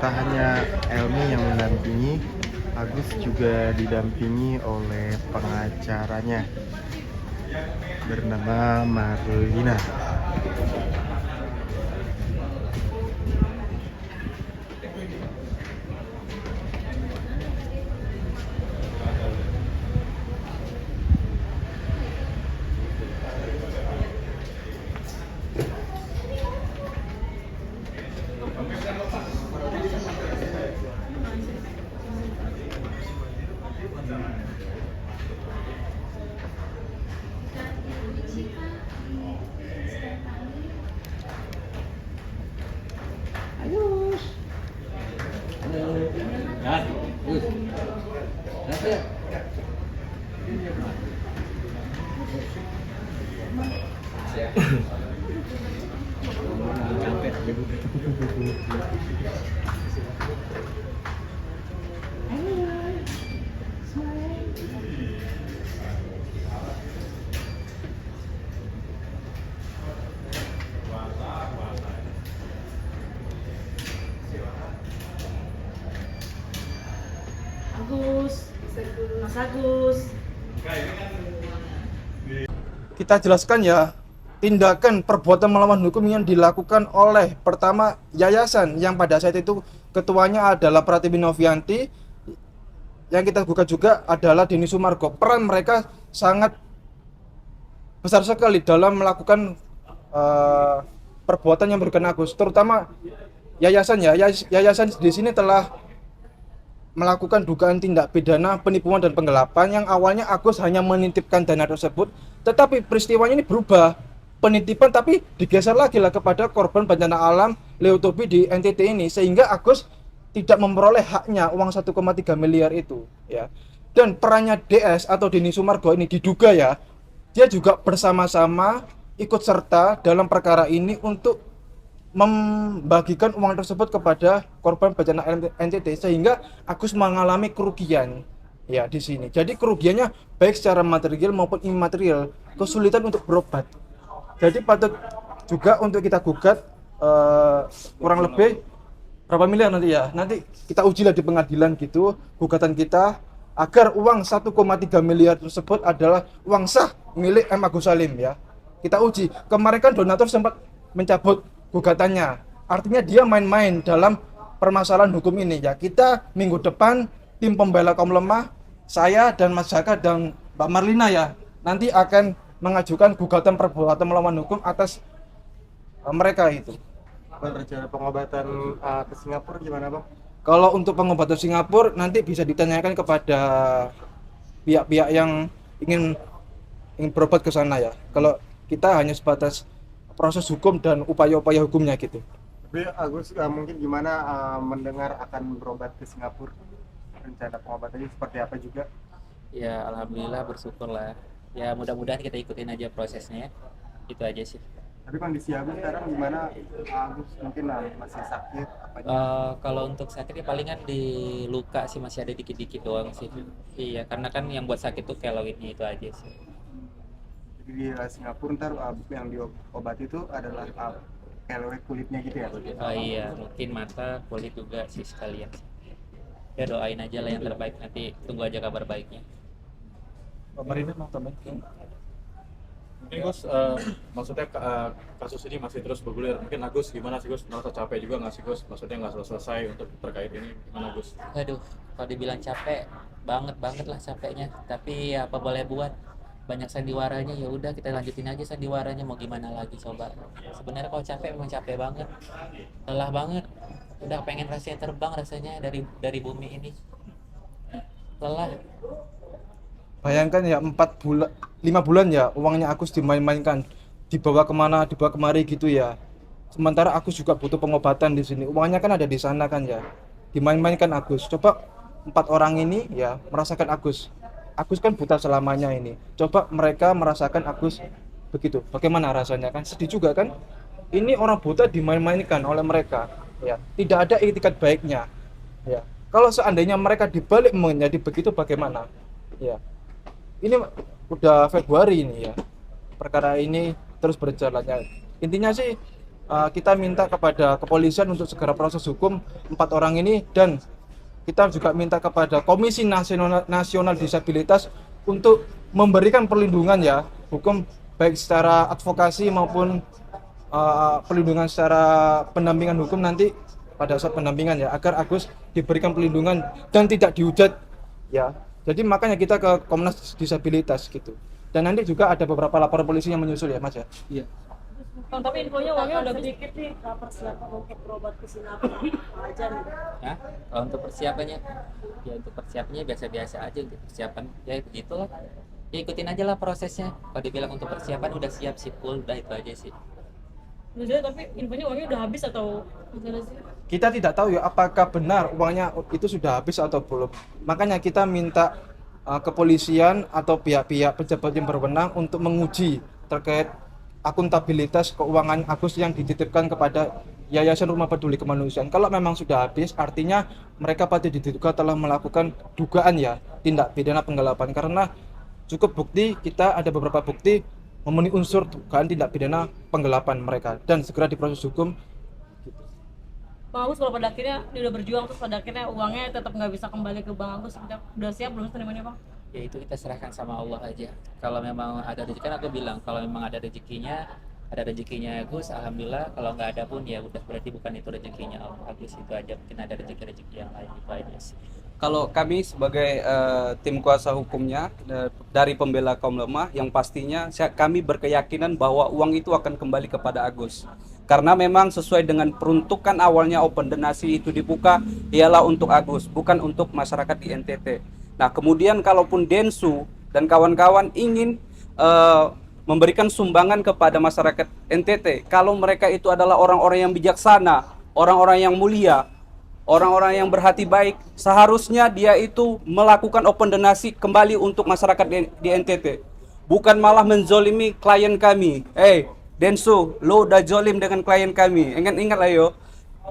tak hanya Elmi yang mendampingi, Agus juga didampingi oleh pengacaranya bernama Marlina. Mas Agus. Kita jelaskan ya, tindakan perbuatan melawan hukum yang dilakukan oleh pertama yayasan yang pada saat itu ketuanya adalah Pratiwi Novianti, yang kita gugat juga adalah Denny Sumargo. Peran mereka sangat besar sekali dalam melakukan perbuatan yang merugikan Agus, terutama yayasan ya. Yayasan di sini telah melakukan dugaan tindak pidana penipuan dan penggelapan yang awalnya Agus hanya menitipkan dana tersebut, tetapi peristiwanya ini berubah, penitipan tapi digeser lagi lah kepada korban bencana alam Leotobi di NTT ini, sehingga Agus tidak memperoleh haknya uang 1,3 miliar itu ya. Dan perannya DS atau Denny Sumargo ini diduga ya, dia juga bersama-sama ikut serta dalam perkara ini untuk membagikan uang tersebut kepada korban bencana NTT, sehingga Agus mengalami kerugian ya di sini. Jadi kerugiannya baik secara material maupun imaterial, kesulitan untuk berobat. Jadi patut juga untuk kita gugat kurang lebih berapa miliar nanti ya. Nanti kita ujilah di pengadilan gitu gugatan kita, agar uang 1,3 miliar tersebut adalah uang sah milik M. Agus Salim ya. Kita uji. Kemarin kan donatur sempat mencabut gugatannya, artinya dia main-main dalam permasalahan hukum ini ya. Kita minggu depan tim pembela kaum lemah, saya dan Mas Jaka dan Mbak Marlina ya, nanti akan mengajukan gugatan perbuatan melawan hukum atas mereka itu. Bang, rencana pengobatan ke Singapura gimana Bang? Kalau untuk pengobatan Singapura nanti bisa ditanyakan kepada pihak-pihak yang ingin berobat ke sana ya. Kalau kita hanya sebatas proses hukum dan upaya-upaya hukumnya gitu. Tapi Agus mungkin gimana mendengar akan berobat ke Singapura? Rencana pengobatannya seperti apa juga? Ya alhamdulillah, bersyukur lah. Ya mudah-mudahan kita ikutin aja prosesnya. Itu aja sih. Tapi kondisi Agus sekarang gimana? Agus mungkin masih sakit apa Kalau untuk sakitnya palingan di luka sih, masih ada dikit-dikit doang sih. Iya, karena kan yang buat sakit tuh keloidnya itu aja sih. Jadi di Singapura ntar yang diobati itu adalah keloid kulitnya gitu ya? Oh iya, mungkin mata, kulit juga sih sekalian. Ya doain aja lah yang terbaik, nanti tunggu aja kabar baiknya. Mbak Marlina mau tambahin? Ini Gus, maksudnya kasus ini masih terus bergulir. Mungkin Agus gimana sih Gus? Merasa capek juga nggak sih Gus? Maksudnya nggak selesai untuk terkait ini, gimana Gus? Aduh, kalau dibilang capek, banget lah capeknya. Tapi ya apa boleh buat, banyak sandiwaranya, ya udah kita lanjutin aja sandiwaranya, mau gimana lagi coba. Sebenarnya kalau capek memang capek banget, lelah banget. Udah pengen rasanya terbang rasanya dari bumi ini. Lelah. Bayangkan ya 5 bulan ya uangnya Agus dimain-mainkan, dibawa kemana, dibawa kemari gitu ya. Sementara Agus juga butuh pengobatan di sini, uangnya kan ada di sana kan ya, dimain-mainkan Agus. Coba 4 orang ini ya merasakan Agus kan buta selamanya ini. Coba mereka merasakan Agus begitu, bagaimana rasanya kan? Sedih juga kan? Ini orang buta dimain-mainkan oleh mereka ya, tidak ada itikat baiknya ya. Kalau seandainya mereka dibalik menjadi begitu bagaimana ya? Ini udah Februari ini ya, perkara ini terus berjalan ya. Intinya sih kita minta kepada kepolisian untuk segera proses hukum 4 orang ini, dan kita juga minta kepada Komisi Nasional Disabilitas untuk memberikan perlindungan ya hukum, baik secara advokasi maupun perlindungan secara pendampingan hukum nanti pada saat pendampingan ya, agar Agus diberikan perlindungan dan tidak dihujat ya. Jadi makanya kita ke Komnas Disabilitas gitu. Dan nanti juga ada beberapa laporan polisi yang menyusul ya Mas ya. Iya. Bang, tapi infonya uangnya udah sedikit nih, persiapan untuk berobat ke Singapura aja nih. Ya, kalau untuk persiapannya, ya untuk persiapannya biasa-biasa aja untuk persiapan. Ya begitulah. Ya ikutin aja lah prosesnya. Kalau dibilang untuk persiapan udah siap sih, full, udah itu aja sih. Tapi infonya uangnya udah habis atau gimana sih? Kita tidak tahu ya apakah benar uangnya itu sudah habis atau belum. Makanya kita minta kepolisian atau pihak-pihak pejabat yang berwenang untuk menguji terkait akuntabilitas keuangan Agus yang dititipkan kepada Yayasan Rumah Peduli Kemanusiaan. Kalau memang sudah habis, artinya mereka patut diduga telah melakukan dugaan ya tindak pidana penggelapan, karena cukup bukti, kita ada beberapa bukti memenuhi unsur dugaan tindak pidana penggelapan mereka, dan segera diproses hukum. Bang Agus kalau pada akhirnya dia udah berjuang terus pada akhirnya uangnya tetap nggak bisa kembali ke Bang Agus, udah siap belum terimanya Bang? Ya itu kita serahkan sama Allah aja. Kalau memang ada rezeki, kan aku bilang kalau memang ada rezekinya Agus, alhamdulillah. Kalau nggak ada pun ya udah, berarti bukan itu rezekinya Agus, itu aja, mungkin ada rezeki yang lain, itu aja sih. Kalau kami sebagai tim kuasa hukumnya dari pembela kaum lemah, yang pastinya kami berkeyakinan bahwa uang itu akan kembali kepada Agus. Karena memang sesuai dengan peruntukan awalnya open donasi itu dibuka ialah untuk Agus, bukan untuk masyarakat di NTT. Nah, kemudian kalaupun Densu dan kawan-kawan ingin memberikan sumbangan kepada masyarakat NTT, kalau mereka itu adalah orang-orang yang bijaksana, orang-orang yang mulia, orang-orang yang berhati baik, seharusnya dia itu melakukan open donasi kembali untuk masyarakat di NTT, bukan malah menzolimi klien kami. Densu, lo udah jolim dengan klien kami, ingat lah yo,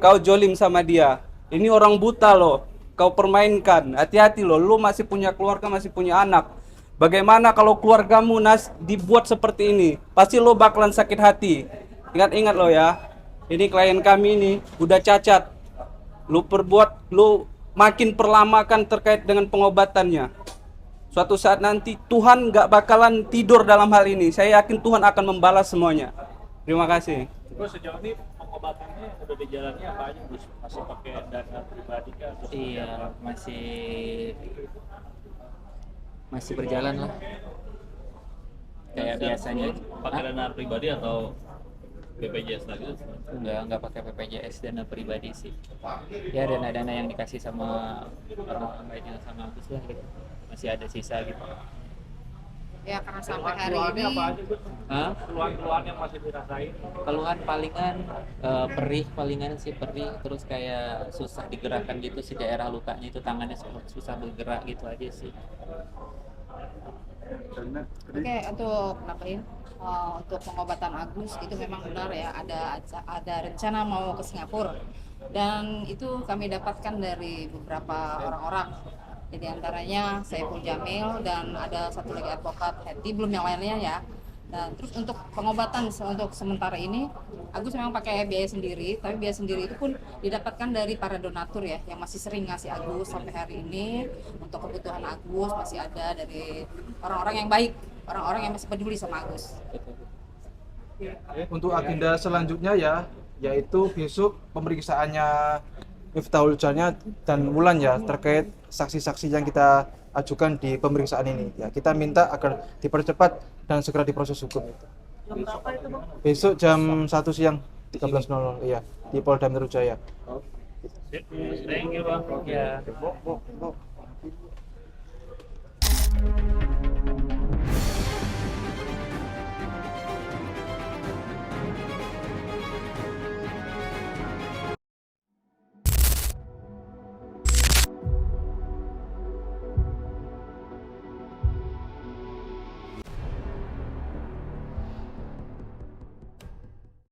kau jolim sama dia, ini orang buta lo, kau permainkan, hati-hati lo masih punya keluarga, masih punya anak. Bagaimana kalau keluargamu dibuat seperti ini, pasti lo bakalan sakit hati. Ingat lo ya, ini klien kami ini udah cacat, lo makin perlamakan terkait dengan pengobatannya. Suatu saat nanti Tuhan gak bakalan tidur dalam hal ini. Saya yakin Tuhan akan membalas semuanya. Terima kasih. Gus, sejauh ini pengobatannya udah di jalannya apa aja, Gus? Masih pakai dana pribadi kah? Iya, masih berjalan lah. Kayak biasanya. Pakai dana pribadi atau BPJS lagi? Enggak pakai BPJS, dana pribadi sih. Ya dana-dana yang dikasih sama orang-orang lainnya sama Agus lah gitu. Masih ada sisa gitu. Ya karena sampai hari ini Keluhan-keluhan yang masih dirasain? Keluhan palingan perih terus kayak susah digerakkan gitu si daerah lukanya itu, tangannya susah bergerak gitu aja sih. Oke, untuk untuk pengobatan Agus itu memang benar ya, ada rencana mau ke Singapura, dan itu kami dapatkan dari beberapa orang-orang. Jadi antaranya Saiful Jamil dan ada satu lagi advokat Hetty, belum yang lainnya ya. Dan terus untuk pengobatan untuk sementara ini Agus memang pakai biaya sendiri, tapi biaya sendiri itu pun didapatkan dari para donatur ya, yang masih sering ngasih Agus sampai hari ini. Untuk kebutuhan Agus masih ada dari orang-orang yang baik, orang-orang yang masih peduli sama Agus. Untuk agenda selanjutnya ya, yaitu besok pemeriksaannya Miftahul Jannah dan Wulan ya, terkait saksi-saksi yang kita ajukan di pemeriksaan ini ya, kita minta agar dipercepat dan segera diproses hukum itu. Jam berapa itu Bang? Besok jam 1 siang 13.00 ya, di Polda Metro Jaya. Thank you, Bang. Ya. Ya.